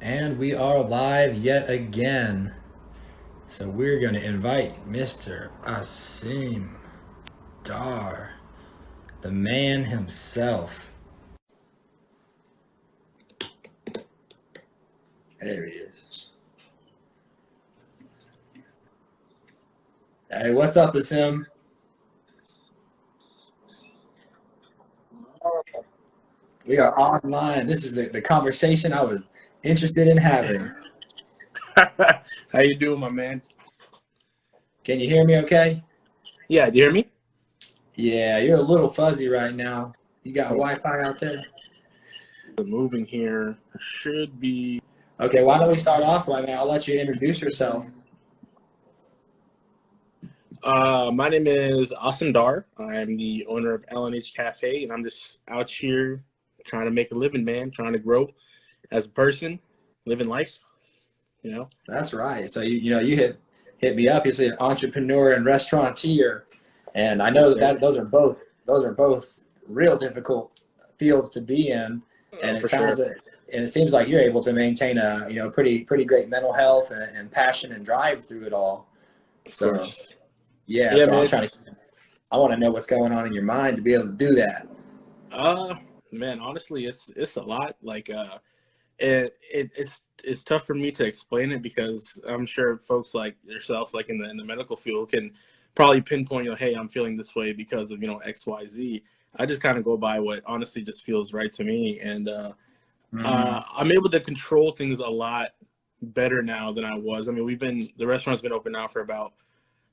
And we are live yet again. So we're going to invite Mr. Asim Dar, the man himself. There he is. Hey, what's up, Asim? We are online. This is the conversation I was interested in having. How you doing, my man? Can you hear me okay? Yeah, do you hear me? Yeah, you're a little fuzzy right now. You got Oh, Wi-Fi out there? the moving here should be. Okay, why don't we start off right now? I'll let you introduce yourself. My name is Asim Dar. I'm the owner of L&H Cafe, and I'm just out here trying to make a living, man. Trying to grow as a person, living life. You know. That's right. So you hit me up. You say entrepreneur and restaurateur, and I Yes, know sir. that those are both real difficult fields to be in. And For sure. it seems like you're able to maintain a pretty great mental health and passion and drive through it all. Of So course. yeah, Yeah, so man. I want to know what's going on in your mind to be able to do that. Uh, Man. Honestly, it's a lot. It's tough for me to explain it because I'm sure folks like yourself, like in the medical field, can probably pinpoint, hey, I'm feeling this way because of X, Y, Z. I just kind of go by what honestly just feels right to me, and Mm, I'm able to control things a lot better now than I was. I mean, the restaurant's been open now for about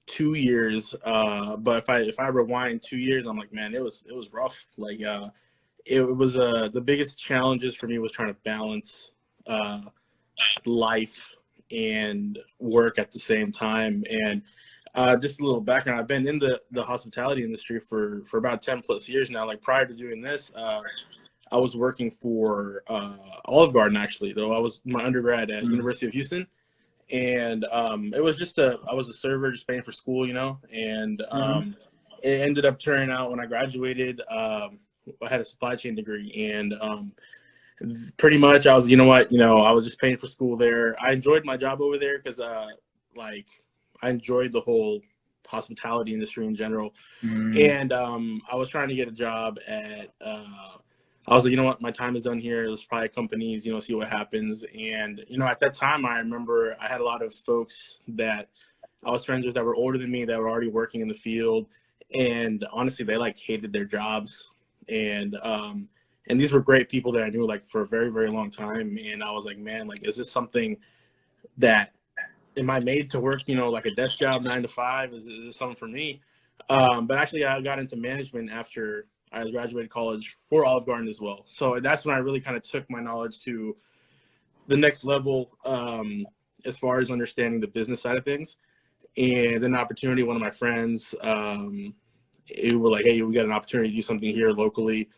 2 years, but if I rewind 2 years, I'm like, man, it was rough. It was the biggest challenges for me was trying to balance uh, life and work at the same time. And just a little background, I've been in the hospitality industry for about 10 plus years now. Like prior to doing this, I was working for Olive Garden actually, though I was my undergrad at mm, University of Houston. And it was I was a server just paying for school, and mm. it ended up turning out when I graduated. I had a supply chain degree, and pretty much I was, I was just paying for school there. I enjoyed my job over there because, like, I enjoyed the whole hospitality industry in general. Mm. And I was trying to get a job at, I was like, you know what, my time is done here. Let's try companies, see what happens. And, at that time, I remember I had a lot of folks that I was friends with that were older than me that were already working in the field. And honestly, they like hated their jobs. And, and these were great people that I knew like for a very, very long time. And I was like, man, like, is this something that am I made to work, like a desk job 9 to 5? Is this something for me? But actually, I got into management after I graduated college for Olive Garden as well. So that's when I really kind of took my knowledge to the next level, as far as understanding the business side of things. And an opportunity, one of my friends, it were like, hey, we got an opportunity to do something here locally.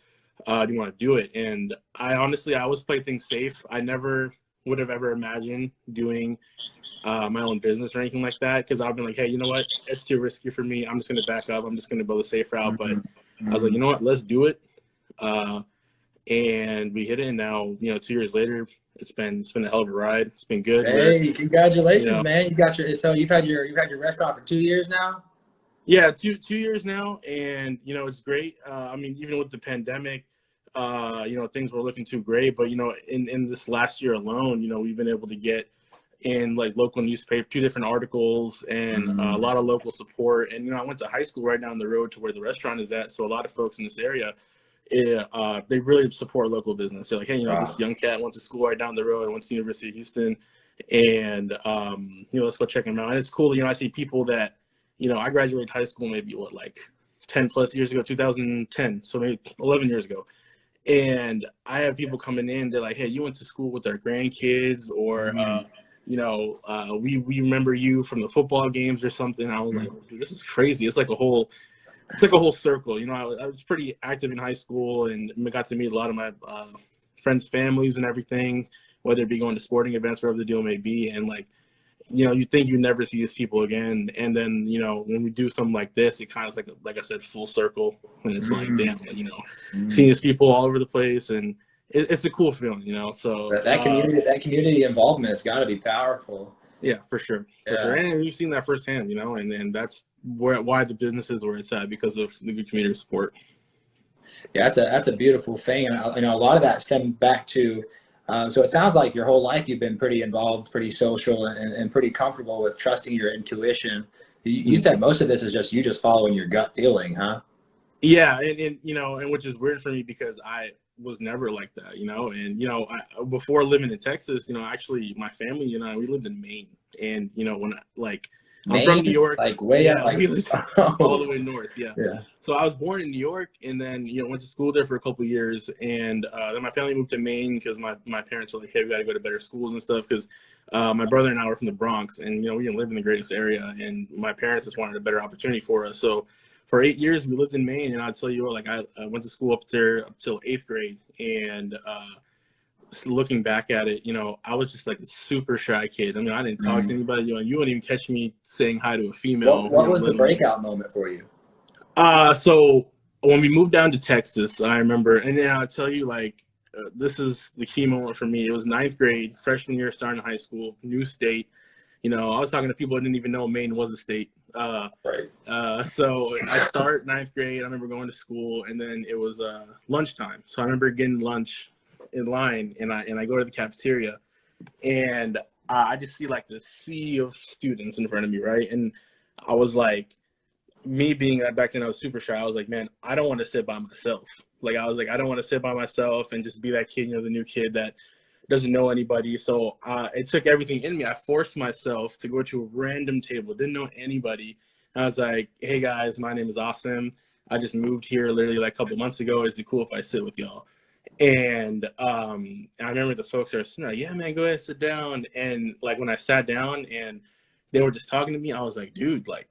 Do you want to do it? And I always play things safe. I never would have ever imagined doing my own business or anything like that, because I've been like, hey, you know what? It's too risky for me. I'm just going to back up. I'm just going to build a safe route. But Mhm. I was like, Mhm. you know what? Let's do it. Uh, and we hit it. And now, 2 years later, it's been a hell of a ride. It's been good. Hey, You congratulations, know, man! You've had your restaurant for 2 years now. yeah, two years now, and it's great. I mean, even with the pandemic, things were looking too great. But in this last year alone, we've been able to get in like local newspaper, 2 different articles, and a Mm, lot of local support. And I went to high school right down the road to where the restaurant is at, so a lot of folks in this area, they really support local business. They're like, hey, this wow. young cat went to school right down the road, went to the University of Houston, and let's go check him out. And it's cool. I see people that, I graduated high school maybe what, like 10 plus years ago, 2010, so maybe 11 years ago. And I have people coming in, they're like, hey, you went to school with our grandkids, or Mm, we remember you from the football games or something. I was like, mm, dude, this is crazy. It's like a whole circle. I was pretty active in high school, and I got to meet a lot of my friends' families and everything, whether it be going to sporting events, wherever the deal may be. And like, you think you never see these people again, and then when we do something like this, it kind of like I said, full circle, and it's like, mm, damn, seeing mm. these people all over the place, and it's a cool feeling, you know. So That community involvement has got to be powerful. yeah, for sure, for sure. Yeah. And you've seen that firsthand, you know, and that's why the business is where it's at, because of the good community support. Yeah, that's a beautiful thing, and you know, a lot of that stemmed back to. So it sounds like your whole life you've been pretty involved, pretty social, and pretty comfortable with trusting your intuition. You said most of this is just you just following your gut feeling, huh? Yeah, and you know, and which is weird for me because I was never like that, you know. And you know, before living in Texas, you know, actually my family and I, we lived in Maine, and you know, when like I'm from New Maine, York, like way up, yeah, like we lived all oh, the way north, yeah. yeah. So I was born in New York, and then you know went to school there for a couple of years, and then my family moved to Maine because my parents were like, hey, we got to go to better schools and stuff, because my brother and I were from the Bronx, and you know we didn't live in the greatest area, and my parents just wanted a better opportunity for us. So for 8 years we lived in Maine, and I'd tell you what, like I went to school up there up till 8th grade, and looking back at it, you know, I was just like a super shy kid. I mean, I didn't talk to Mm. anybody. You know, you wouldn't even catch me saying hi to a female. You What know, was the let alone. breakout moment for you? So when we moved down to Texas, I remember, and then I'll tell you, like, this is the key moment for me. It was 9th grade, freshman year, starting high school, new state. You know, I was talking to people that didn't even know Maine was a state. Right. So I start 9th grade. I remember going to school, and then it was lunchtime. So I remember getting lunch in line, and I go to the cafeteria, and I just see like this sea of students in front of me, right? And I was like, me being back then, I was super shy. I was like, man, I don't want to sit by myself. Like, I was like, I don't want to sit by myself and just be that kid, you know, the new kid that doesn't know anybody. So it took everything in me. I forced myself to go to a random table, didn't know anybody. And I was like, hey guys, my name is Asim. I just moved here literally like a couple months ago. Is it cool if I sit with y'all? And I remember the folks that were sitting like, yeah, man, go ahead, sit down. And like when I sat down and they were just talking to me, I was like, dude, like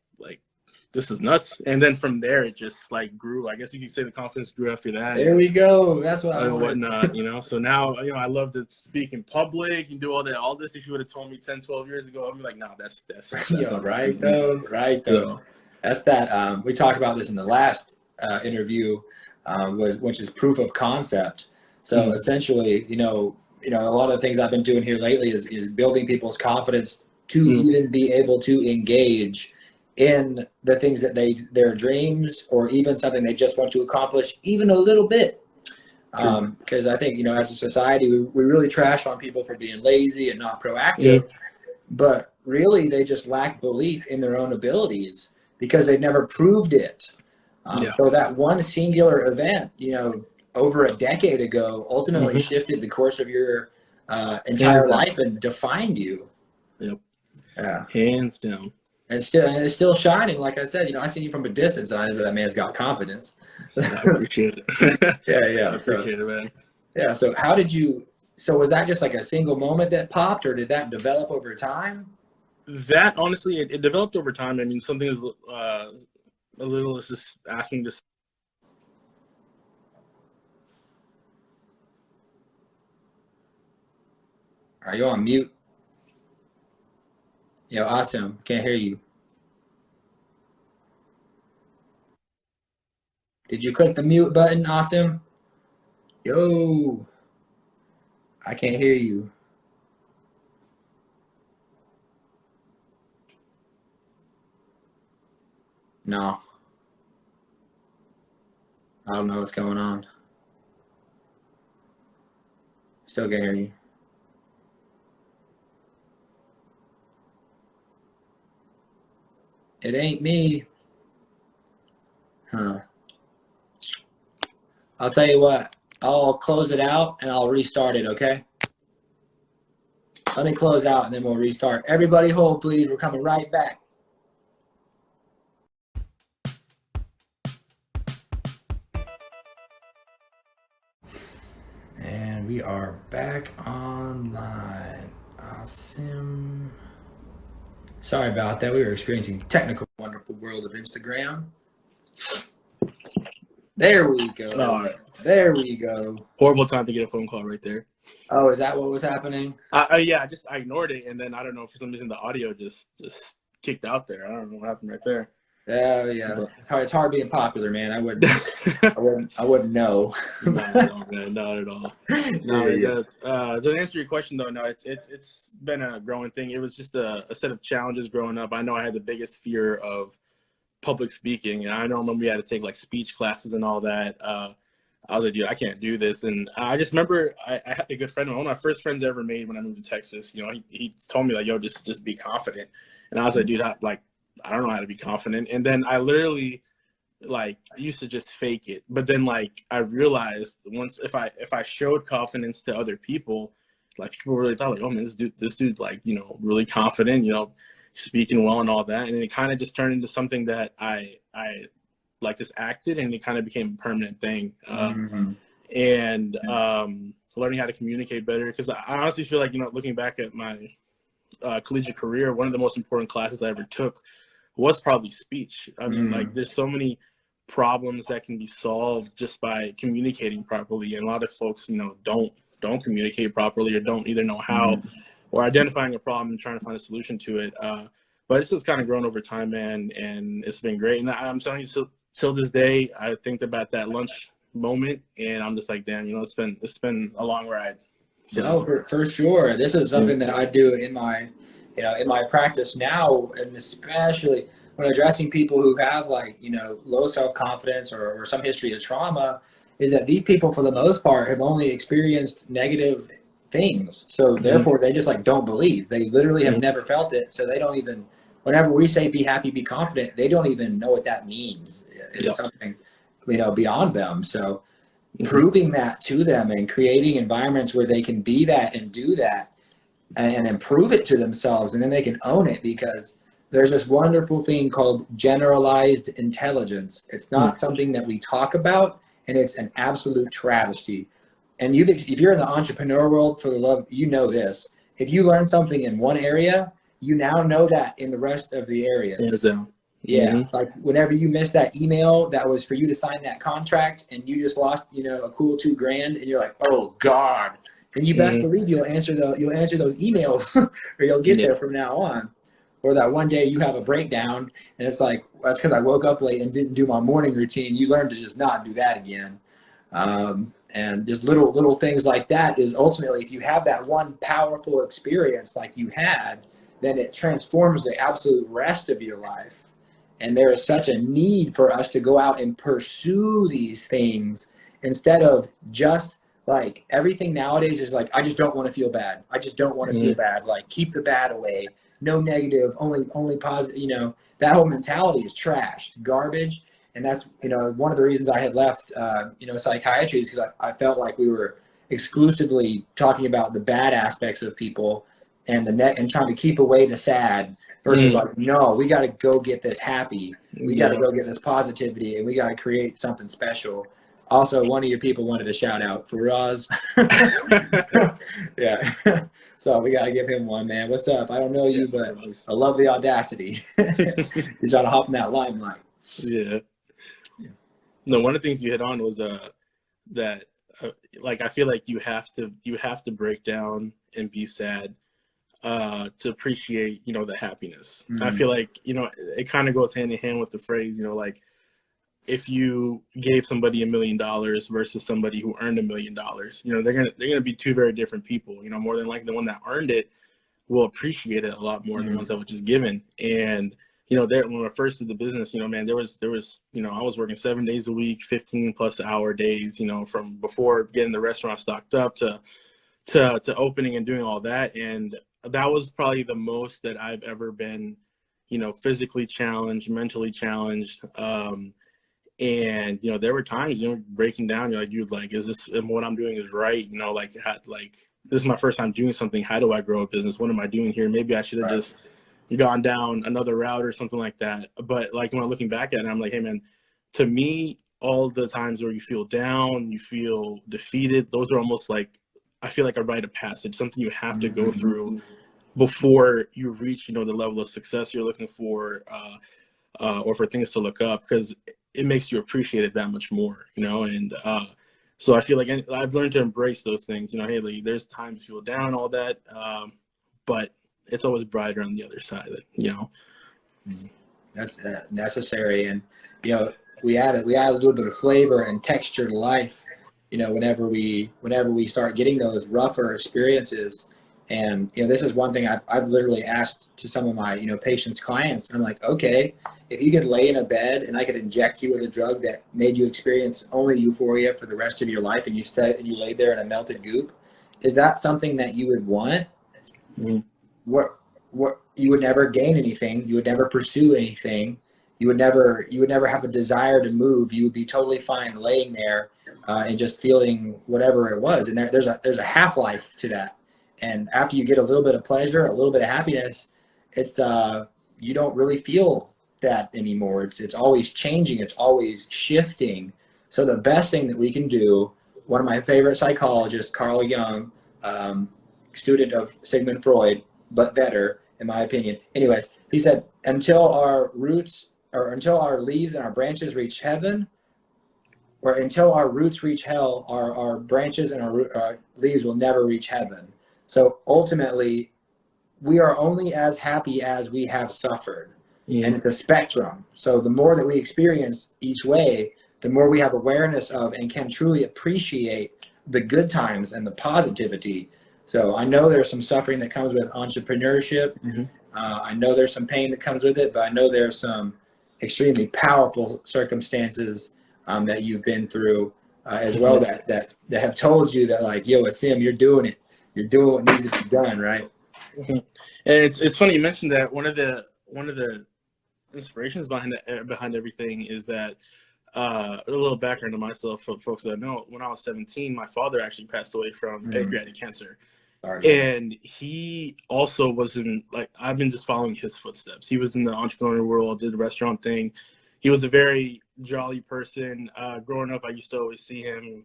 this is nuts. And then from there, it just like grew. I guess you could say the confidence grew after that. There we go. That's what I And wanted. whatnot, you know. So now, you know, I love to speak in public and do all that. All this, if you would have told me 10, 12 years ago, I'd be like, no, that's You know, not right me. though, right though. So, That's that. We talked about this in the last interview, which is proof of concept. So essentially, a lot of the things I've been doing here lately is building people's confidence to even be able to engage in the things that their dreams, or even something they just want to accomplish even a little bit. Because I think, as a society, we really trash on people for being lazy and not proactive, but really they just lack belief in their own abilities because they've never proved it. yeah. So that one singular event, over a decade ago, ultimately shifted the course of your entire Hands down. life and defined you. Yep. Yeah. Hands down. And it's still shining. Like I said, I see you from a distance, and I know that man's got confidence. I appreciate it. Yeah. I appreciate it, man. Yeah. So how did you? So was that just like a single moment that popped, or did that develop over time? That honestly, it developed over time. I mean, something is a little is just asking to. Are you on mute? Yo, Asim, can't hear you. Did you click the mute button, Asim? Yo, I can't hear you. No. I don't know what's going on. Still can't hear you. It ain't me. Huh. I'll tell you what. I'll close it out and I'll restart it, okay? Let me close out and then we'll restart. Everybody hold, please. We're coming right back. And we are back online. Awesome. Sorry about that. We were experiencing technical wonderful world of Instagram. There we go. All right. There we go. Horrible time to get a phone call right there. Oh, is that what was happening? Yeah, I ignored it, and then I don't know, for some reason the audio just kicked out there. I don't know what happened right there. Yeah. But It's hard being popular, man. I wouldn't know. not at all, man. Not at all. Yeah, No, yeah. to answer your question though, no, it's been a growing thing. It was just a set of challenges growing up. I know I had the biggest fear of public speaking, and I know when we had to take like speech classes and all that. I was like, dude, I can't do this. And I just remember I had a good friend, one of my first friends I ever made when I moved to Texas. You know, he told me like, yo, just be confident. And I was like, dude, I don't know how to be confident. And then I literally like used to just fake it. But then like I realized once if I showed confidence to other people, like people really thought like, oh man, this dude like, you know, really confident, you know, speaking well and all that. And it kind of just turned into something that I like just acted, and it kind of became a permanent thing. Mm-hmm. And learning how to communicate better, because I honestly feel like, you know, looking back at my collegiate career, one of the most important classes I ever took was probably speech. I mean, like there's so many problems that can be solved just by communicating properly, and a lot of folks, you know, don't communicate properly, or don't either know how, Mm-hmm. or identifying a problem and trying to find a solution to it. But it's just kind of grown over time, man, and it's been great. And I'm telling you, so till this day, I think about that lunch moment, and I'm just like, damn, you know, it's been a long ride. No, So for sure. This is yeah. something that I do in my, in my practice now, and especially when addressing people who have like, low self-confidence or some history of trauma, is that these people, for the most part, have only experienced negative things. So Mhm. therefore, they just like don't believe. They literally have Mhm. never felt it. So they don't even, whenever we say be happy, be confident, they don't even know what that means. It's Yep. something, beyond them. So Mhm. proving that to them and creating environments where they can be that and do that and improve it to themselves, and then they can own it, because there's this wonderful thing called generalized intelligence. It's Mhm. not something that we talk about, and it's an absolute travesty. And if you're in the entrepreneur world, for the love, this. If you learn something in one area, you now know that in the rest of the Hands areas. down. Yeah, Mhm. like whenever you miss that email that was for you to sign that contract, and you just lost, a cool 2 grand, and you're like, oh God. And you best Mhm. believe you'll answer those emails, or you'll get Yeah. there from now on. Or that one day you have a breakdown, and it's like, that's because I woke up late and didn't do my morning routine. You learn to just not do that again. And just little things like that is ultimately, if you have that one powerful experience like you had, then it transforms the absolute rest of your life. And there is such a need for us to go out and pursue these things, instead of just like, everything nowadays is like, I just don't want to feel bad. I just don't want to feel Mhm. bad. Like, keep the bad away. No negative, only positive. That whole mentality is trash, garbage. And that's, one of the reasons I had left, psychiatry, is because I felt like we were exclusively talking about the bad aspects of people, and and trying to keep away the sad, versus Mhm. like, no, we got to go get this happy. We got to Yeah. go get this positivity, and we got to create something special. Also, one of your people wanted a shout out for Roz. Yeah. So we got to give him one, man. What's up? I don't know Yeah, you, but bros. I love the audacity. He's trying to hop in that limelight. Yeah. No, one of the things you hit on was that like I feel like you have to break down and be sad to appreciate, you know, the happiness. I Mm, feel like, you know, it kind of goes hand in hand with the phrase, you know, like if you gave somebody $1 million versus somebody who earned $1 million, you know, they're gonna be two very different people. You know, more than likely the one that earned it will appreciate it a lot more than the mm, ones that were just given. And you know, there when I first did the business, you know, man, there was you know, I was working 7 days a week, 15+ hour days. You know, from before getting the restaurant stocked up to opening and doing all that, and that was probably the most that I've ever been, you know, physically challenged, mentally challenged. And you know, there were times, you know, breaking down, you're like, dude, like, is this what I'm doing is right? You know, like this is my first time doing something. How do I grow a business? What am I doing here? Maybe I should have right. just gone down another route or something like that. But like when I'm looking back at it, I'm like, hey man, to me, all the times where you feel down, you feel defeated, those are almost like, I feel like a rite of passage, something you have to go Mm-hmm. through before you reach, you know, the level of success you're looking for, or for things to look up, because it makes you appreciate it that much more, you know. And so I feel like I've learned to embrace those things. You know, hey, like, there's times you feel down, all that, but it's always brighter on the other side of it, you know. That's necessary. And, you know, we add a little bit of flavor and texture to life, you know, whenever we start getting those rougher experiences. And, you know, this is one thing I've literally asked to some of my, you know, patients, clients. And I'm like, okay, if you could lay in a bed and I could inject you with a drug that made you experience only euphoria for the rest of your life, and you laid there in a melted goop, is that something that you would want? Mm-hmm. What you would never gain anything, you would never pursue anything, you would never have a desire to move. You would be totally fine laying there and just feeling whatever it was. And there's a half-life to that. And after you get a little bit of pleasure, a little bit of happiness, it's you don't really feel that anymore. It's always changing, it's always shifting. So the best thing that we can do, one of my favorite psychologists, Carl Jung, student of Sigmund Freud, but better, in my opinion. Anyways, he said, until our leaves and our branches reach heaven, or until our roots reach hell, our branches and our leaves will never reach heaven. So ultimately, we are only as happy as we have suffered. Mm-hmm. And it's a spectrum. So the more that we experience each way, the more we have awareness of and can truly appreciate the good times and the positivity. So I know there's some suffering that comes with entrepreneurship. Mm-hmm. I know there's some pain that comes with it, but I know there's some extremely powerful circumstances that you've been through as well that have told you that, like, yo, Asim, you're doing it. You're doing what needs to be done, right? Mm-hmm. And it's funny you mentioned that. One of the inspirations behind everything is that a little background to myself for folks that know. When I was 17, my father actually passed away from pancreatic cancer. And he also was I've been just following his footsteps. He was in the entrepreneurial world, did the restaurant thing. He was a very jolly person. Growing up, I used to always see him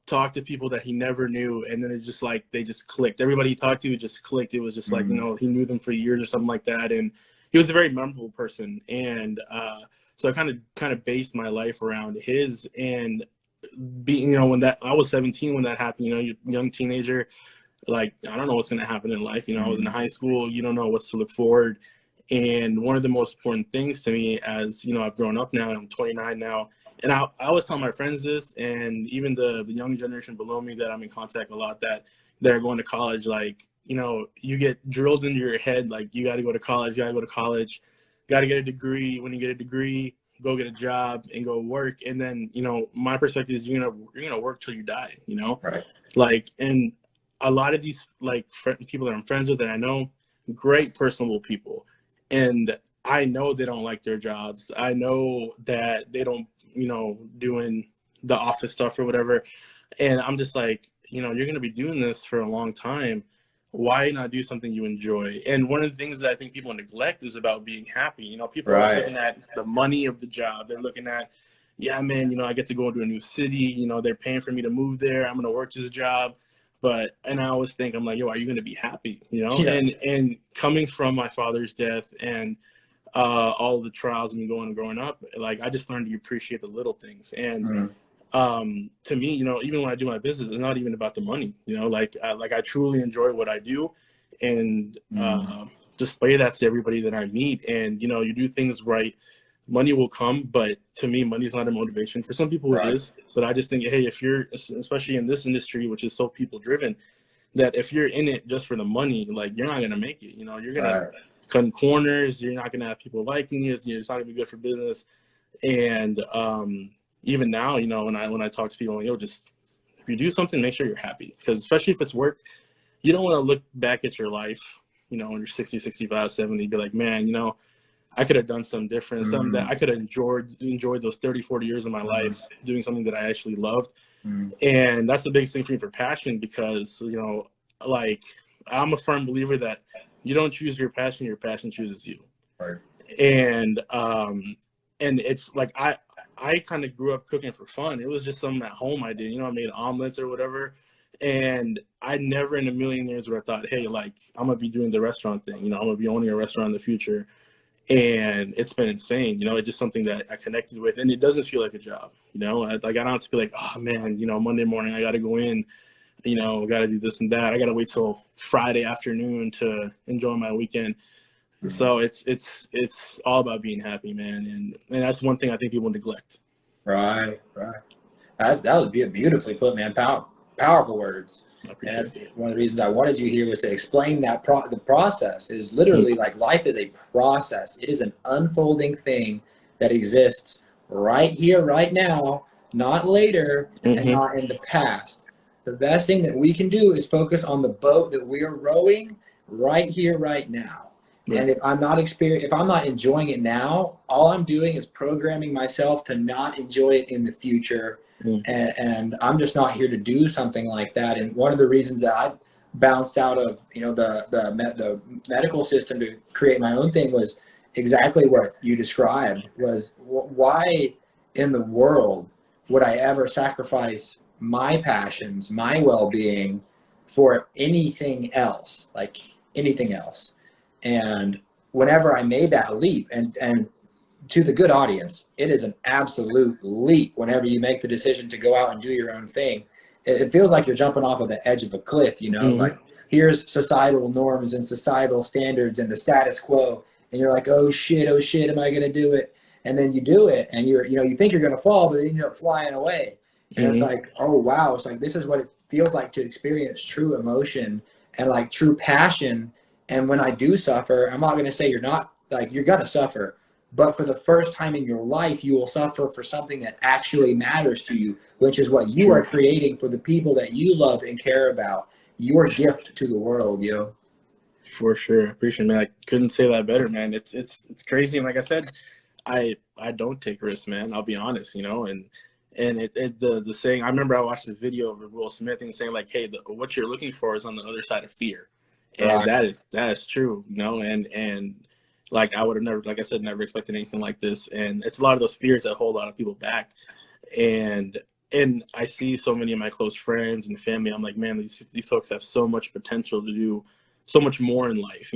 talk to people that he never knew, and then it just they just clicked. Everybody he talked to just clicked. It was just like, you know, he knew them for years or something like that, and he was a very memorable person. And so I kind of based my life around his. And being, you know, when I was 17 when that happened, you know, you're a young teenager, like, I don't know what's going to happen in life. You know, I was in high school, you don't know what's to look forward. And one of the most important things to me, as you know, I've grown up now, I'm 29 now, and I always tell my friends this, and even the young generation below me that I'm in contact a lot, that they're going to college, like, you know, you get drilled into your head, like, you got to go to college, you got to get a degree. When you get a degree, go get a job and go work. And then, you know, my perspective is you're gonna work till you die, you know? Right. Like, and a lot of these people that I'm friends with that I know, great personable people. And I know they don't like their jobs. I know that they don't, you know, doing the office stuff or whatever. And I'm just like, you know, you're going to be doing this for a long time. Why not do something you enjoy? And one of the things that I think people neglect is about being happy. You know, people are looking at the money of the job. They're looking at, yeah, man, you know, I get to go to a new city. You know, they're paying for me to move there. I'm going to work this job. And I always think, I'm like, yo, are you going to be happy? You know, yeah. And coming from my father's death and all the trials and growing up, like, I just learned to appreciate the little things. And to me, you know, even when I do my business, it's not even about the money. You know, like I truly enjoy what I do, and display that to everybody that I meet. And you know, you do things right, money will come. But to me, money is not a motivation. For some people, it is. But I just think, hey, if you're, especially in this industry, which is so people driven, that if you're in it just for the money, like, you're not gonna make it. You know, you're gonna cut corners. You're not gonna have people liking you. It's not gonna be good for business. And even now, you know, when I talk to people, yo, just, if you do something, make sure you're happy. Because especially if it's work, you don't want to look back at your life, you know, when you're 60, 65, 70, be like, man, you know, I could have done something different, something that I could have enjoyed those 30, 40 years of my life doing something that I actually loved. And that's the biggest thing for me for passion, because, you know, like, I'm a firm believer that you don't choose your passion chooses you. Right. And it's like, I kind of grew up cooking for fun. It was just something at home I did. You know, I made omelets or whatever. And I never in a million years would have thought, hey, like, I'm going to be doing the restaurant thing. You know, I'm going to be owning a restaurant in the future. And it's been insane. You know, it's just something that I connected with. And it doesn't feel like a job. You know, I don't have to be like, oh, man, you know, Monday morning I got to go in, you know, got to do this and that. I got to wait till Friday afternoon to enjoy my weekend. So it's all about being happy, man, and that's one thing I think people neglect. Right, right. That was beautifully put, man. Powerful words. I And appreciate that's it. one of the reasons I wanted you here was to explain that the process is literally like life is a process. It is an unfolding thing that exists right here, right now, not later, and Mm-hmm. not in the past. The best thing that we can do is focus on the boat that we are rowing right here, right now. And Right. if I'm not enjoying it now, all I'm doing is programming myself to not enjoy it in the future. Mm. And I'm just not here to do something like that. And one of the reasons that I bounced out of the medical system to create my own thing was exactly what you described. Was why in the world would I ever sacrifice my passions, my well-being for anything else, like anything else? And whenever I made that leap, and to the good audience, it is an absolute leap whenever you make the decision to go out and do your own thing. It feels like you're jumping off of the edge of a cliff, Mm-hmm. like here's societal norms and societal standards and the status quo. And you're like, oh shit, am I going to do it? And then you do it and you think you're going to fall, but then you end up flying away. And it's Mm-hmm. like, oh wow. It's like, this is what it feels like to experience true emotion and like true passion. And when I do suffer, I'm not going to say you're not, like, you're going to suffer, but for the first time in your life, you will suffer for something that actually matters to you, which is what you are True. creating for the people that you love and care about. Your gift to the world, yo. For sure. I appreciate it, man. I couldn't say that better, man. It's crazy. And like I said, I don't take risks, man. I'll be honest, and the saying, I remember I watched this video of Will Smith and saying like, hey, what you're looking for is on the other side of fear. And Right. that is true, and like I would have never, like I said, never expected anything like this. And it's a lot of those fears that hold a lot of people back. And I see so many of my close friends and family. I'm like, man, these folks have so much potential to do so much more in life,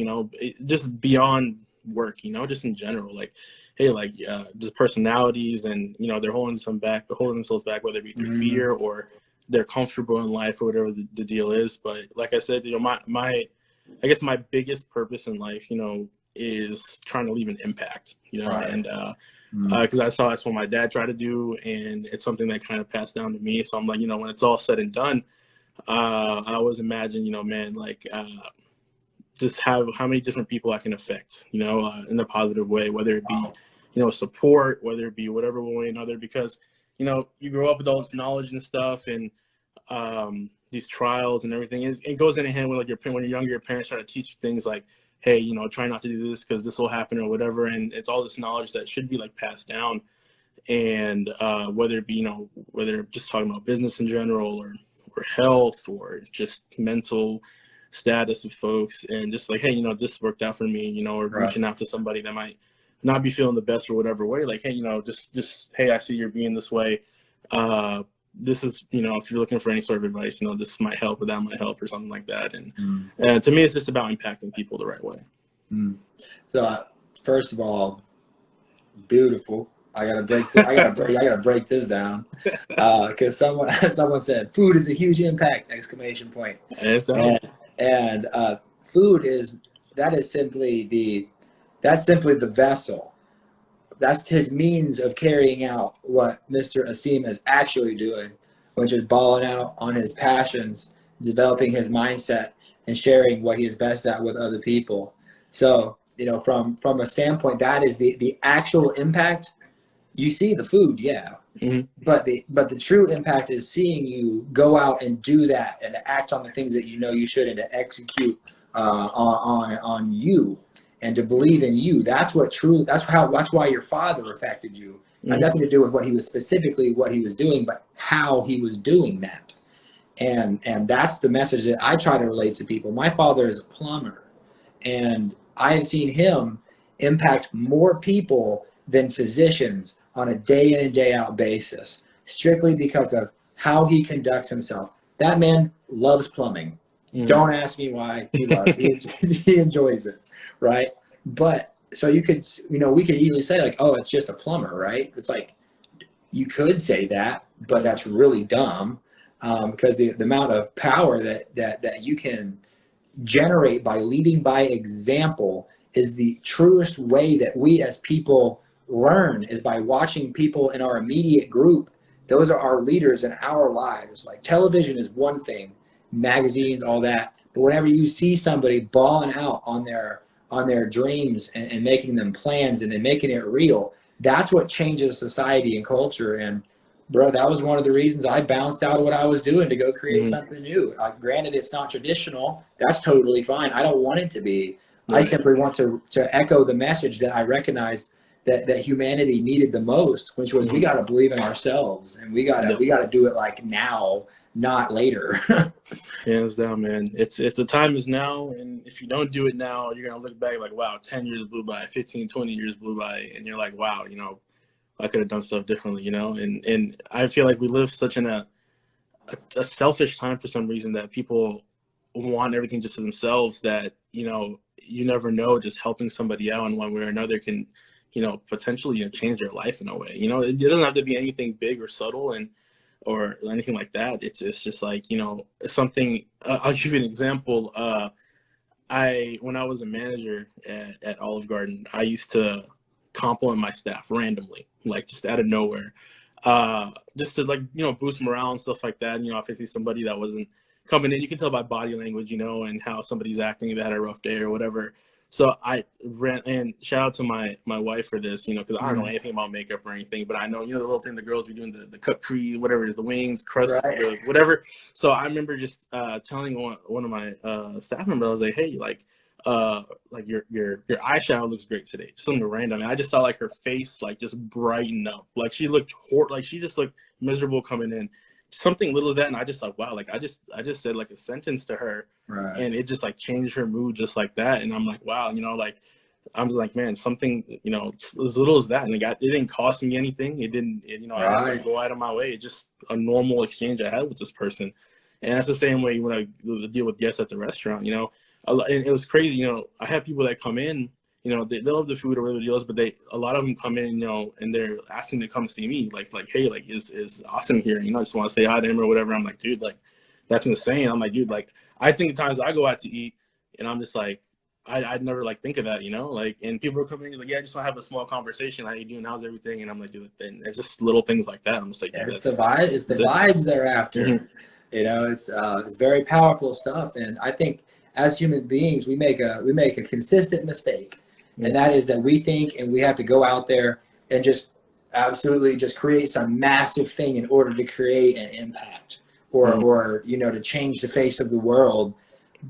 just beyond work, just in general, like, hey, like just personalities, and they're holding themselves back, whether it be through Mm-hmm. fear or they're comfortable in life or whatever the deal is. But like I said, my I guess my biggest purpose in life, is trying to leave an impact, Right. and Mm-hmm. because I saw that's what my dad tried to do, and it's something that kind of passed down to me. So I'm like, when it's all said and done, I always imagine, man, like just how many different people I can affect, in a positive way, whether it be, support, whether it be whatever one way or another, because, you grow up with all this knowledge and stuff, and these trials and everything. It goes in hand with like when you're younger, your parents try to teach you things like, hey, try not to do this because this will happen or whatever. And it's all this knowledge that should be like passed down. And whether it be, whether just talking about business in general or health or just mental status of folks, and just like, hey, this worked out for me, or Right. reaching out to somebody that might not be feeling the best or whatever way, like, hey, just hey, I see you're being this way. This is, if you're looking for any sort of advice, this might help or that might help or something like that. And to me, it's just about impacting people the right way. Mm-hmm. So, first of all, beautiful. I gotta break this down because someone said food is a huge impact! Exclamation point. And it's down. And food is that's simply the vessel. That's his means of carrying out what Mr. Asim is actually doing, which is balling out on his passions, developing his mindset, and sharing what he is best at with other people. So, from a standpoint, that is the actual impact. You see the food, yeah, Mm-hmm. but the true impact is seeing you go out and do that and to act on the things that you should, and to execute on you, and to believe in you. That's why your father affected you. Had Mm-hmm. nothing to do with what he was doing, but how he was doing that. And that's the message that I try to relate to people. My father is a plumber, and I have seen him impact more people than physicians on a day in and day out basis, strictly because of how he conducts himself. That man loves plumbing. Don't ask me why. He loves it. He enjoys it, right? But so we could easily say like, oh, it's just a plumber, right? It's like, you could say that, but that's really dumb, because the amount of power that you can generate by leading by example is the truest way that we as people learn, is by watching people in our immediate group. Those are our leaders in our lives. Like television is one thing, magazines, all that. But whenever you see somebody balling out on their dreams and making them plans and then making it real, that's what changes society and culture. And bro, that was one of the reasons I bounced out of what I was doing to go create something new. Granted, it's not traditional. That's totally fine. I don't want it to be. I simply want to echo the message that I recognized that humanity needed the most, which was we got to believe in ourselves, and we got to do it like now, not later. Hands down, man. It's the time is now, and if you don't do it now, you're gonna look back like, wow, 10 years blew by, 15, 20 years blew by, and you're like, wow, I could have done stuff differently, and I feel like we live such in a selfish time for some reason, that people want everything just to themselves, that you never know, just helping somebody out in one way or another can potentially change their life in a way. It doesn't have to be anything big or subtle or anything like that. It's just like something. I'll give you an example. When I was a manager at Olive Garden, I used to compliment my staff randomly, like just out of nowhere, just to boost morale and stuff like that. If I see somebody that wasn't coming in, you can tell by body language, and how somebody's acting, if they had a rough day or whatever. So I ran, and shout out to my wife for this, because I don't know anything about makeup or anything, but I know, the little thing the girls be doing, the cut crease, whatever it is, the wings, crust, Right. whatever. So I remember just telling one of my staff members, I was like, hey, like your eyeshadow looks great today. Something random. And I just saw like her face like just brighten up. Like she looked she just looked miserable coming in. Something little as that, and I just like, wow, like I just said like a sentence to her, Right. and it just like changed her mood just like that. And I'm like, wow, like I'm like, man, something as little as that, and it didn't cost me anything. It didn't, I didn't go out of my way. It's just a normal exchange I had with this person, and that's the same way when I deal with guests at the restaurant. And it was crazy. I have people that come in. They love the food or whatever the deal is, but a lot of them come in, and they're asking to come see me, like, hey, like, is Asim here? I just want to say hi to him or whatever. I'm like, dude, like, that's insane. I'm like, dude, like, I think the times I go out to eat, and I'm just like, I'd never like think of that, like, and people are coming in like, yeah, I just want to have a small conversation. How you doing? How's everything? And I'm like, dude, and it's just little things like that. I'm just like, Yeah, dude, it's the vibe. It's the vibes they're after. It's very powerful stuff, and I think as human beings, we make a consistent mistake, and that is that we think and we have to go out there and just absolutely just create some massive thing in order to create an impact or to change the face of the world.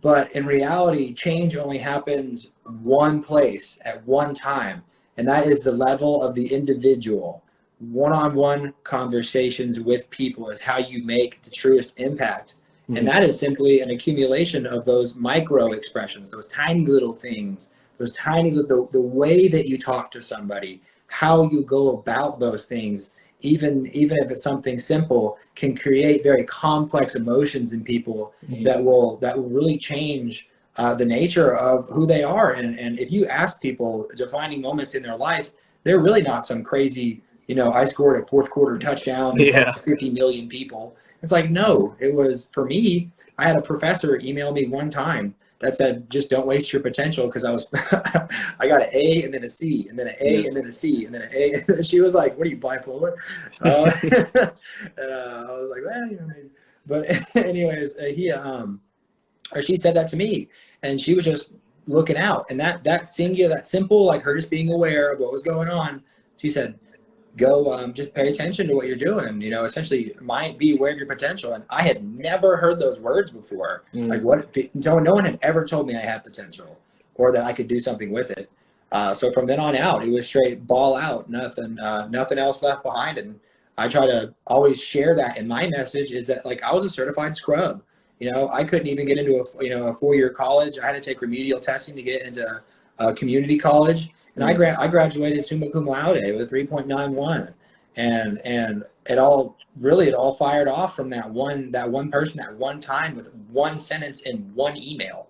But in reality, change only happens one place at one time, and that is the level of the individual. One-on-one conversations with people is how you make the truest impact. And that is simply an accumulation of those micro expressions, those tiny little things, those tiny little, the way that you talk to somebody, how you go about those things, even if it's something simple, can create very complex emotions in people that will really change the nature of who they are. And if you ask people defining moments in their lives, they're really not some crazy, I scored a fourth quarter touchdown in front of 50 million people. It's like, no, it was, for me, I had a professor email me one time that said, just don't waste your potential, because I got an A and then a C and then an A and then a C and then an A. And she was like, what are you, bipolar? And I was like, well, maybe. But anyways, she said that to me, and she was just looking out. And that simple, like her just being aware of what was going on, she said, go just pay attention to what you're doing, essentially be aware of your potential. And I had never heard those words before. Like no one had ever told me I had potential or that I could do something with it. So from then on out, it was straight ball out, nothing else left behind. And I try to always share that in my message, is that like I was a certified scrub. I couldn't even get into a 4-year college. I had to take remedial testing to get into a community college. And I graduated summa cum laude with a 3.91, and it all fired off from that one person at one time with one sentence in one email.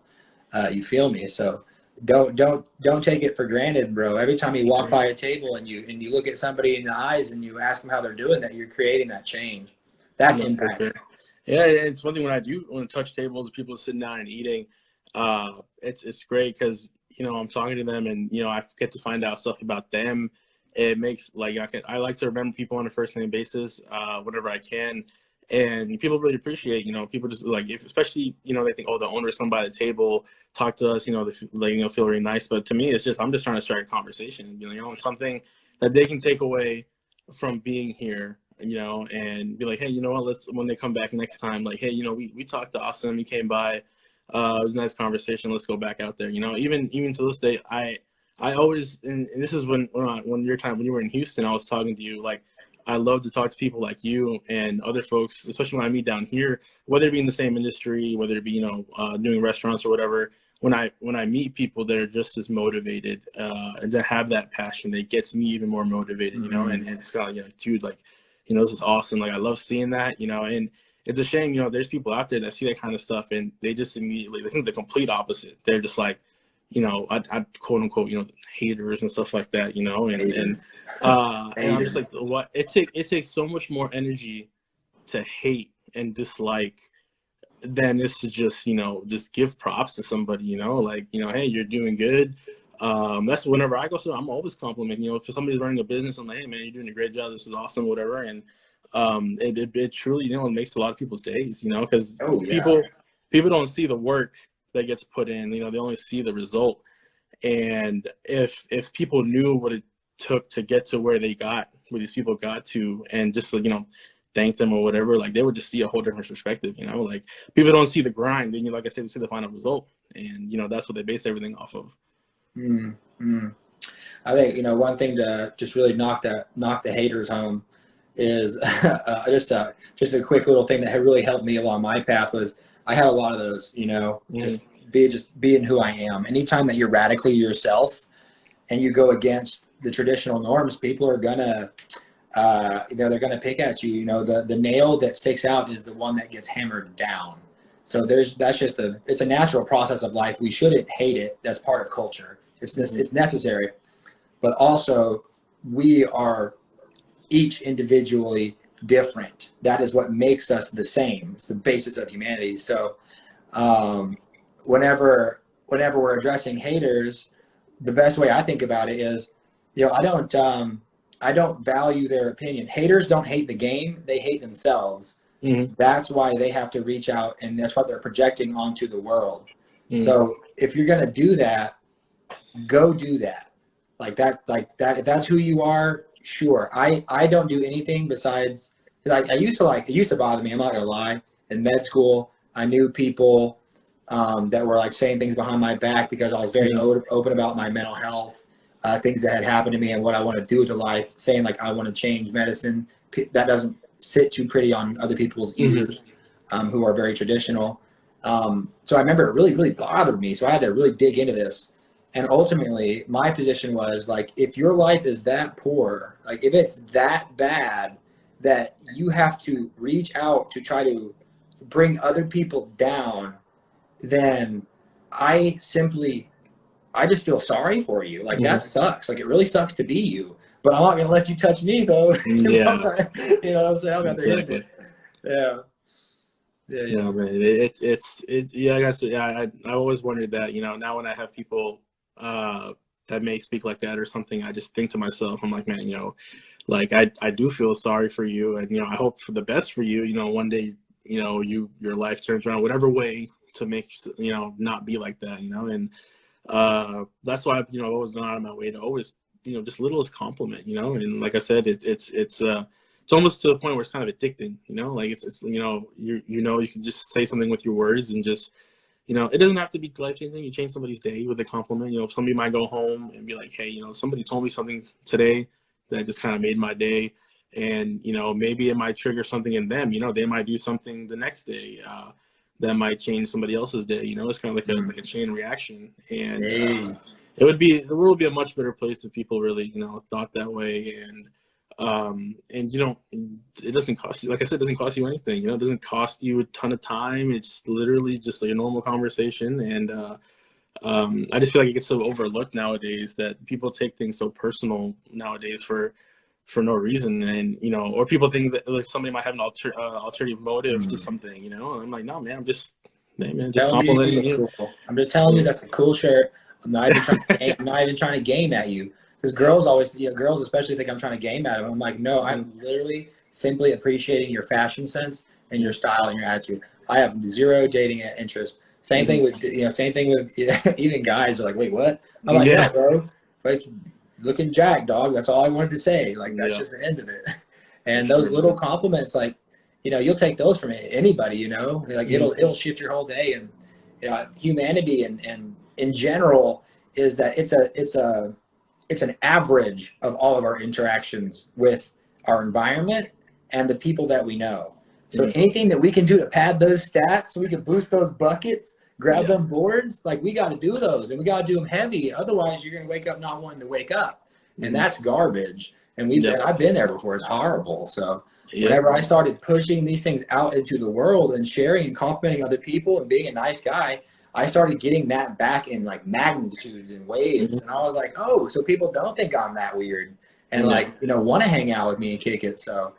You feel me? So don't take it for granted, bro. Every time you walk by a table and you look at somebody in the eyes and you ask them how they're doing, that you're creating that change. That's impact. Yeah, it's one thing when I touch tables, people sitting down and eating. It's great because I'm talking to them and, I get to find out stuff about them, it makes like, I like to remember people on a first name basis, whenever I can. And people really appreciate, people just like, especially, they think, oh, the owners come by the table, talk to us, they feel really nice. But to me, it's just, I'm just trying to start a conversation, something that they can take away from being here, and be like, hey, when they come back next time, like, hey, we talked to Asim, he came by, it was a nice conversation. Let's go back out there. Even to this day, I always, and this is when you were in Houston, I was talking to you, like, I love to talk to people like you and other folks, especially when I meet down here, whether it be in the same industry, whether it be, doing restaurants or whatever. When I meet people that are just as motivated, and that have that passion, it gets me even more motivated, and it's kind of like, dude, like, this is awesome. Like, I love seeing that, and it's a shame, there's people out there that see that kind of stuff and they just immediately, they think the complete opposite. They're just like, I quote unquote, haters and stuff like that, and I'm just like, what it takes so much more energy to hate and dislike than is to just give props to somebody, like, hey, you're doing good. That's whenever I go, so I'm always complimenting, if somebody's running a business, I'm like, hey man, you're doing a great job. This is awesome, whatever. And it truly, it makes a lot of people's days, because people don't see the work that gets put in, they only see the result. And if people knew what it took to get to where these people got to, and just thank them or whatever, like, they would just see a whole different perspective, like, people don't see the grind, then like I said, they see the final result, and that's what they base everything off of. I think one thing to just really knock the haters home is just a quick little thing that had really helped me along my path was I had a lot of those, just being who I am. Anytime that you're radically yourself and you go against the traditional norms, people are gonna they're gonna pick at you. The nail that sticks out is the one that gets hammered down. So it's a natural process of life. We shouldn't hate it. That's part of culture. It's necessary, but also we are each individually different. That is what makes us the same. It's the basis of humanity. So whenever we're addressing haters, the best way I think about it is, I don't value their opinion. Haters don't hate the game, they hate themselves. That's why they have to reach out, and that's what they're projecting onto the world. So if you're going to do that, go do that. Like that, if that's who you are, sure. I don't do anything besides, it used to bother me, I'm not going to lie. In med school, I knew people that were like saying things behind my back because I was very open about my mental health, things that had happened to me and what I want to do to life, saying like I want to change medicine. That doesn't sit too pretty on other people's ears, who are very traditional. So I remember it really, really bothered me. So I had to really dig into this. And ultimately, my position was like, if your life is that poor, like if it's that bad that you have to reach out to try to bring other people down, then I just feel sorry for you. Like that sucks. Like it really sucks to be you. But I'm not gonna let you touch me though. Yeah. You know what I'm saying? I'm Exactly. Yeah. No, man, it's I guess I always wondered that, now when I have people that may speak like that or something, I just think to myself, I'm like, man, like I do feel sorry for you, and I hope for the best for you. One day, your life turns around whatever way to make not be like that, and that's why I've always gone out of my way to always just littlest compliment, and like I said, it's almost to the point where it's kind of addicting, like it's you can just say something with your words and just it doesn't have to be life-changing. You change somebody's day with a compliment. Somebody might go home and be like, hey, somebody told me something today that just kind of made my day. And, maybe it might trigger something in them. They might do something the next day that might change somebody else's day. It's kind of like a chain reaction. And the world would be a much better place if people really, thought that way. And it doesn't cost you, like I said, it doesn't cost you anything, it doesn't cost you a ton of time. It's literally just like a normal conversation. And I just feel like it gets so overlooked nowadays that people take things so personal nowadays for no reason. And, or people think that like somebody might have an alternative motive to something, and I'm like, no, man, I'm just complimenting you. Cool. I'm just telling you that's a cool shirt. I'm not even trying to game at you. Because girls always, girls especially think I'm trying to game at them. I'm like, no, I'm literally simply appreciating your fashion sense and your style and your attitude. I have zero dating interest. Same thing with, even guys are like, wait, what? I'm like, Yeah. no, bro. Like, looking jack, dog. That's all I wanted to say. Like, that's Yeah. just the end of it. And For those sure, little man. compliments, like, you'll take those from anybody, like it'll shift your whole day. And, humanity and in general is that it's an average of all of our interactions with our environment and the people that we know. So anything that we can do to pad those stats so we can boost those buckets, grab them boards, like we got to do those, and we got to do them heavy. Otherwise, you're going to wake up not wanting to wake up, and that's garbage. And I've been there before. It's horrible. So whenever I started pushing these things out into the world and sharing and complimenting other people and being a nice guy, I started getting that back in like magnitudes and waves. And I was like, oh, so people don't think I'm that weird and want to hang out with me and kick it. So